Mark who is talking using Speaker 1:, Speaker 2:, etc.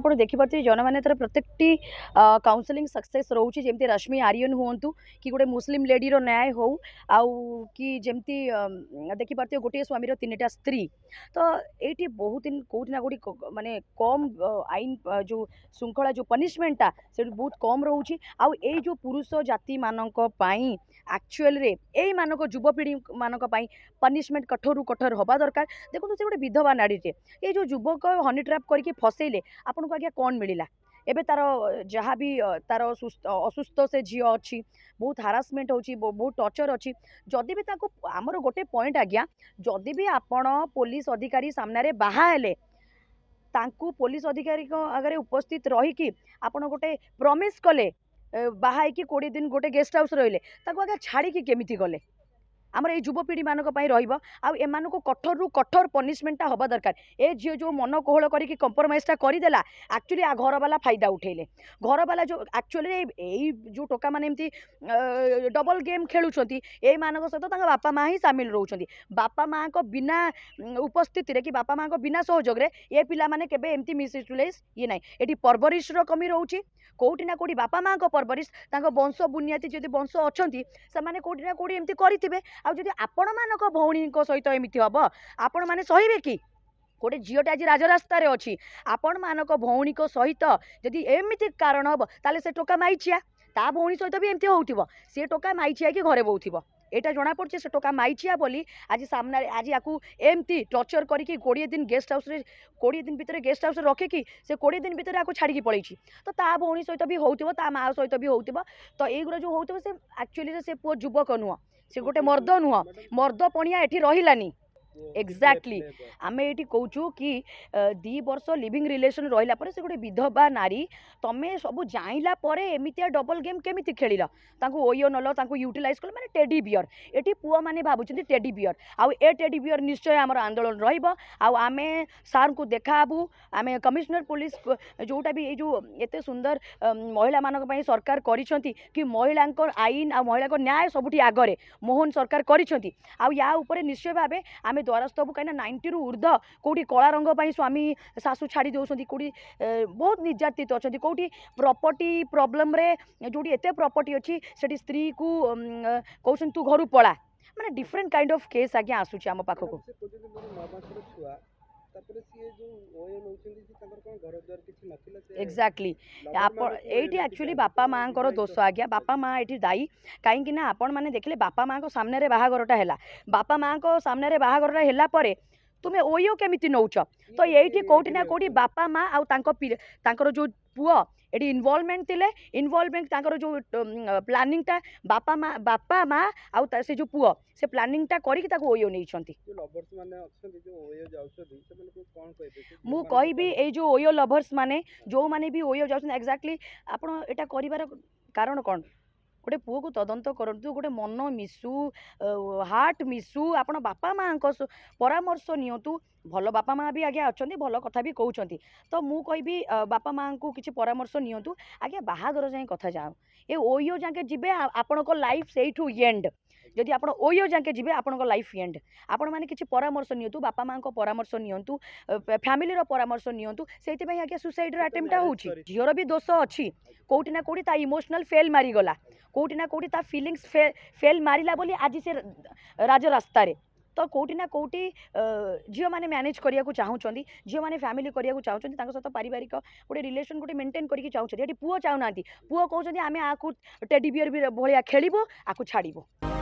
Speaker 1: ଆପଣ ଦେଖିପାରୁଥିବେ ଜନମାନେ ତାର ପ୍ରତ୍ୟେକଟି କାଉନସେଲିଂ ସକ୍सेସ୍ ରହୁଛି ଯେମିତି ରଶ୍ମି ଆर्यन ହୁଅନ୍ତୁ କି ଗୋଟେ ମୁସଲିମ ଲେଡିର ନ୍ୟାୟ ହଉ ଆଉ କି ଯେମିତି ଦେଖିପାରୁଥିବେ ଗୋଟିଏ ସ୍ୱାମୀର ତିନିଟା ସ୍ତ୍ରୀ ତ ଏଇଠି ବହୁତ ଦିନ କୋଉଠି ନା କୋଉଠି ମାନେ କମ୍ ଆଇନ ଯୋଉ ଶୃଙ୍ଖଳା ଯୋଉ ପନିଶମେଣ୍ଟଟା ସେଠି ବହୁତ କମ୍ ରହୁଛି ଆଉ ଏଇ ଯୋଉ ପୁରୁଷ ଜାତି ମାନଙ୍କ ପାଇଁ ଆକ୍ଚୁଆଲିରେ ଏଇମାନଙ୍କ ଯୁବପିଢ଼ି ମାନଙ୍କ ପାଇଁ ପନିଶମେଣ୍ଟ କଠୋରରୁ କଠୋର ହେବା ଦରକାର। ଦେଖନ୍ତୁ ସେ ଗୋଟେ ବିଧବା ନାରୀଟେ ये जो युवक हनी ट्राप करके फसैले आपन को आज्ञा कौन मिलला एबे तार जहाँ भी तार असुस्थ से झी अच्छी बहुत हारासमेंट होची बहुत टर्चर अच्छी जदि भी ताको आमर गोटे पॉइंट आज्ञा जदि भी आपण पुलिस अधिकारी सामने बाहा हेले तांकू पुलिस अधिकारी आगे उपस्थित रहीकि आपण गोटे प्रमिस कले बाहा कि 20 दिन गोटे गेस्ट हाउस रहिले ताको आगे छाड़ी केमिति गले आमर ये युवपीढ़ी मानक रहिबो आउ एमानको कठोर रु कठोर पनिशमेंटा हबा दरकार ए झील जो मन कोहल करके कंप्रोमाइजटा करदेला एक्चुअली आ घर वाला फायदा उठेले घर वाला जो एक्चुअली यही जो टोका माने एमती डबल गेम खेलुछंती ए मानक सहित तांका बापा माँ ही सामिल रहउछंती बापा माँ को बिना उपस्थिति रे कि बापा माँ को बिना सहयोग रे ए पिला माने केबे एमती मिसयूटिलाइज ये नाही एटी परवरिश रो कमी रहउची कोठी ना कोठी बापा माँ को परवरिश तांका वंश बुनियादी जदि वंश अछंती से माने कोठी ना कोठी एमती करिथिबे आ जदि आपण मानक भौणी सहित एमती हम आपण मैंने सहे कि गोटे झीटे आज राजरास्त अच्छी आपण मानक भौणी सहित जदि एमती कारण हम ताले से टोका माइचिया ता भौणी सहित भी एमती हो सी टोका माइचिया कि घरे बोथ्व एटा जना पड़े से टोका माइचिया बोली आज सामने आज याकू एमती टर्चर करके 20 दिन गेस्ट हाउस रे 20 दिन भितर गेस्ट हाउस रखिकी से 20 दिन भितर आपको छाड़ी पड़े तो ता भौणी सहित भी होता ता माँ सहित भी होता तो युवा जो होता से एक्चुअली से पुओ युवक नुह से गोटे मर्द नुह मर्द पणिया एठी रहिलानी एक्जाक्टली आम ये कौचु कि 2 वर्ष लिविंग रिलेशन रहा से गोटे विधवा नारी तमें सब जाइला एमती डबल गेम केमी खेल ओयो नल यूटिलाइज कल माने टेडी बियर ये पुआ मैंने भावुं टेडी बियर आउ ए टेडी बियर निश्चय आम आंदोलन रमें सार को देखाबू आम कमिशनर पुलिस जोटा भी ये जो एत सुंदर महिला मान सरकार करिसेंती कि महिला आईन आ महिला न्याय सबुठी आगरे मोहन सरकार करिसेंती आ या ऊपर निश्चय भाव आम द्वारस्थ हूँ कहीं 90 रु ऊर्ध कौटी कला रंग स्वामी सासू छाड़ी दौरान कौटी बहुत निर्यातित अच्छा कौटी प्रॉपर्टी प्रॉब्लम रे जो एत प्रॉपर्टी अच्छी से स्त्री को कहते तू घर पला माने डिफरेंट काइंड ऑफ केस आज्ञा आसूची आम पाखक एक्जाक्टली ये एक्चुअली बापा माँ को दोष आज्ञा बापा माँ ये दायी कहीं आपण मैंने देखले बापा माँ को सामने बाहागरटा है बापा माँ को सामने बाहागरटा है तुम्हें ओयो केमिति नौच तो ये कौटी ना कौटी बापा माँ आर जो पुओ ये इनवॉल्वमेंट थिले इनवॉल्वमेंट जो प्लानिंगटा बापा माँ आउ से जो पुओ से प्लानिंगटा करके ओयो नहीं मु कहबी ये जो ओयो लवर्स माने जो माने भी ओयो जाउछन एक्जाक्टली आपण एटा करिवार कारण कौन गोटे पुओ को तदंत करतु गोटे मन मिसु हार्ट मिसु आपण बापा माँ परामर्श नियंतु भल बापा माँ भी आगे अच्छा भल कथा भी कहते तो मु कहबी बापा माँ को किसी परामर्श नियंतु आगे बाहागर जाए कथा जाओ ये ओयो जाके जीवे आपण लाइफ से एंड जदि आप ओयो जाके जीवे आपण लाइफ एंड आपण मैंने किसी परामर्श नियंतु बापा माँ को परामर्श नियंतु फैमिली परामर्श नियंतु से आगे सुसाइड अटेम्प्ट होची झीर भी दोष अच्छी कौटी ना कौटी ता इमोशनल फेल मारीगला कौटी ना कौटी ता फीलिंग्स फेल मारिला बोली आज से राजरास्ता तो कौटी ना कौटी झील मैंने मैनेज करने को चाहूँगी झील मैंने फैमिली करने को चाहूँगी सहित पारिवारिक गोटे रिलेशन गोटे मेंटेन करके चाहूँगी ये पुओ चाहूना पुओ कहते आम आपको टेडी बियर भी भाया खेलबू आपको छाड़बू।